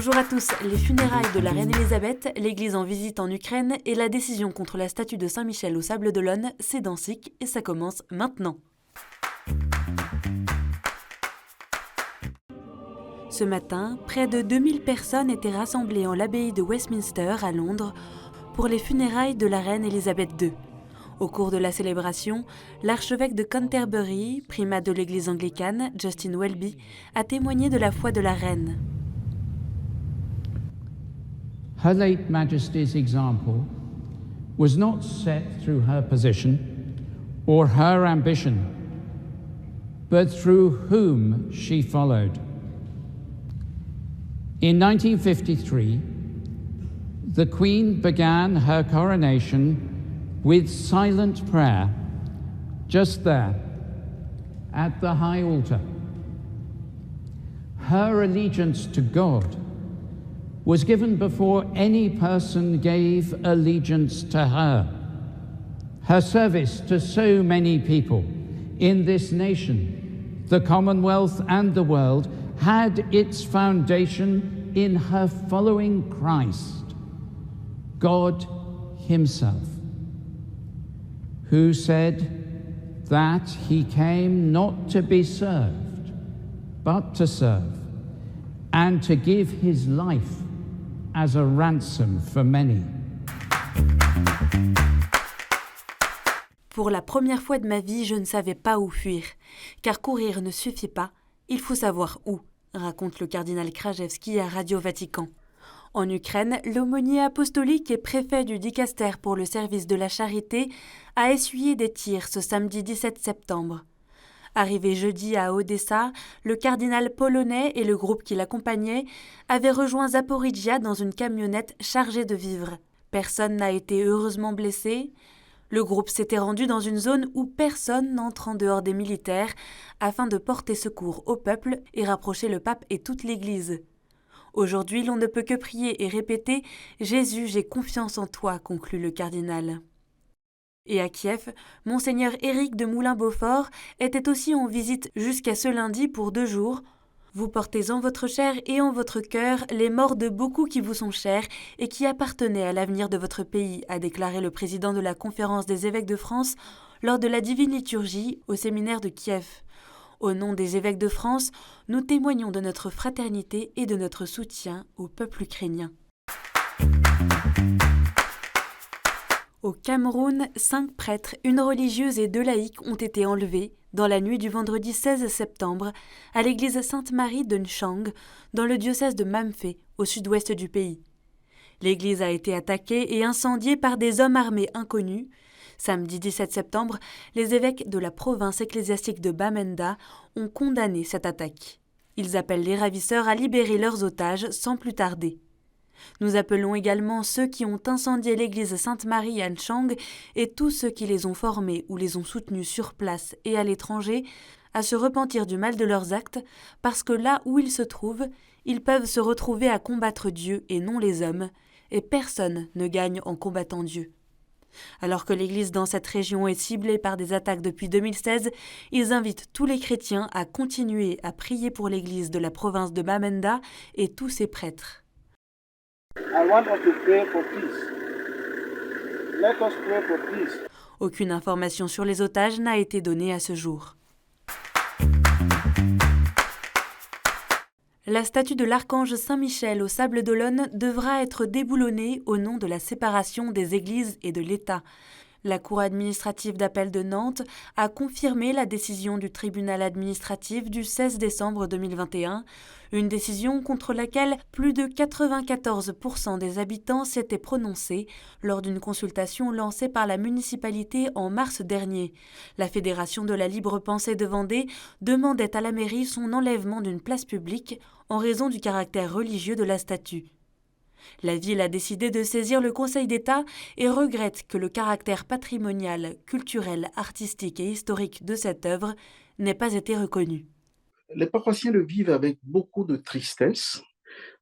Bonjour à tous. Les funérailles de la reine Elisabeth, l'église en visite en Ukraine et la décision contre la statue de Saint-Michel au Sables d'Olonne, c'est dans SIC et ça commence maintenant. Ce matin, près de 2000 personnes étaient rassemblées en l'abbaye de Westminster à Londres pour les funérailles de la reine Elisabeth II. Au cours de la célébration, l'archevêque de Canterbury, primat de l'église anglicane, Justin Welby, a témoigné de la foi de la reine. Her late Majesty's example was not set through her position or her ambition, but through whom she followed. In 1953, the Queen began her coronation with silent prayer, just there, at the high altar. Her allegiance to God was given before any person gave allegiance to her. Her service to so many people in this nation, the Commonwealth and the world, had its foundation in her following Christ, God Himself, who said that He came not to be served, but to serve, and to give His life as a ransom for many. Pour la première fois de ma vie, je ne savais pas où fuir. Car courir ne suffit pas, il faut savoir où, raconte le cardinal Krajewski à Radio Vatican. En Ukraine, l'aumônier apostolique et préfet du dicaster pour le service de la charité a essuyé des tirs ce samedi 17 septembre. Arrivé jeudi à Odessa, le cardinal polonais et le groupe qui l'accompagnait avaient rejoint Zaporijia dans une camionnette chargée de vivres. Personne n'a été heureusement blessé. Le groupe s'était rendu dans une zone où personne n'entre en dehors des militaires afin de porter secours au peuple et rapprocher le pape et toute l'Église. Aujourd'hui, l'on ne peut que prier et répéter « Jésus, j'ai confiance en toi », conclut le cardinal. Et à Kiev, Monseigneur Éric de Moulin-Beaufort était aussi en visite jusqu'à ce lundi pour 2 jours. Vous portez en votre chair et en votre cœur les morts de beaucoup qui vous sont chers et qui appartenaient à l'avenir de votre pays, a déclaré le président de la Conférence des évêques de France lors de la Divine Liturgie au séminaire de Kiev. Au nom des évêques de France, nous témoignons de notre fraternité et de notre soutien au peuple ukrainien. Au Cameroun, 5 prêtres, une religieuse et 2 laïcs ont été enlevés dans la nuit du vendredi 16 septembre à l'église Sainte-Marie de Nchang, dans le diocèse de Mamfé, au sud-ouest du pays. L'église a été attaquée et incendiée par des hommes armés inconnus. Samedi 17 septembre, les évêques de la province ecclésiastique de Bamenda ont condamné cette attaque. Ils appellent les ravisseurs à libérer leurs otages sans plus tarder. Nous appelons également ceux qui ont incendié l'église Sainte-Marie à Nchang et tous ceux qui les ont formés ou les ont soutenus sur place et à l'étranger à se repentir du mal de leurs actes, parce que là où ils se trouvent, ils peuvent se retrouver à combattre Dieu et non les hommes, et personne ne gagne en combattant Dieu. Alors que l'Église dans cette région est ciblée par des attaques depuis 2016, ils invitent tous les chrétiens à continuer à prier pour l'Église de la province de Bamenda et tous ses prêtres. I want us to pray for peace. Let us pray for peace. Aucune information sur les otages n'a été donnée à ce jour. La statue de l'archange Saint-Michel au Sables d'Olonne devra être déboulonnée au nom de la séparation des églises et de l'État. La Cour administrative d'appel de Nantes a confirmé la décision du tribunal administratif du 16 décembre 2021, une décision contre laquelle plus de 94% des habitants s'étaient prononcés lors d'une consultation lancée par la municipalité en mars dernier. La Fédération de la libre pensée de Vendée demandait à la mairie son enlèvement d'une place publique en raison du caractère religieux de la statue. La ville a décidé de saisir le Conseil d'État et regrette que le caractère patrimonial, culturel, artistique et historique de cette œuvre n'ait pas été reconnu. Les paroissiens le vivent avec beaucoup de tristesse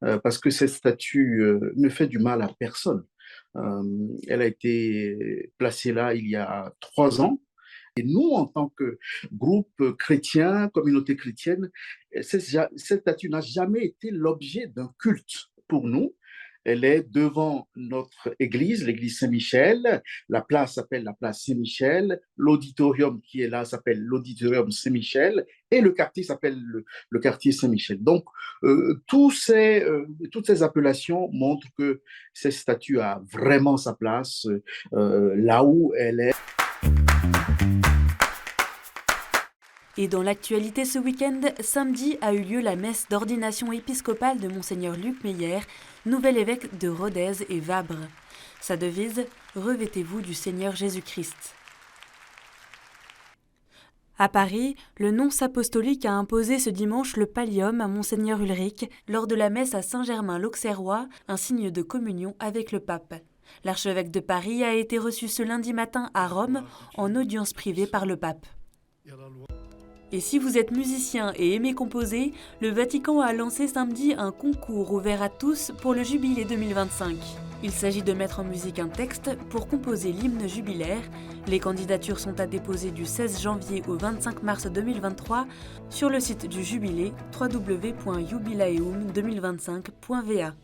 parce que cette statue ne fait du mal à personne. Elle a été placée là il y a 3 ans Et nous, en tant que groupe chrétien, communauté chrétienne, cette statue n'a jamais été l'objet d'un culte pour nous. Elle est devant notre église, l'église Saint-Michel. La place s'appelle la place Saint-Michel. L'auditorium qui est là s'appelle l'auditorium Saint-Michel. Et le quartier s'appelle le quartier Saint-Michel. Donc, toutes ces appellations montrent que cette statue a vraiment sa place là où elle est. Et dans l'actualité ce week-end, samedi a eu lieu la messe d'ordination épiscopale de Monseigneur Luc Meyer, nouvel évêque de Rodez et Vabre. Sa devise, revêtez-vous du Seigneur Jésus-Christ. À Paris, le nonce apostolique a imposé ce dimanche le pallium à Monseigneur Ulrich lors de la messe à Saint-Germain-l'Auxerrois, un signe de communion avec le pape. L'archevêque de Paris a été reçu ce lundi matin à Rome en audience privée par le pape. Et si vous êtes musicien et aimez composer, le Vatican a lancé samedi un concours ouvert à tous pour le Jubilé 2025. Il s'agit de mettre en musique un texte pour composer l'hymne jubilaire. Les candidatures sont à déposer du 16 janvier au 25 mars 2023 sur le site du Jubilé www.jubilaeum2025.va.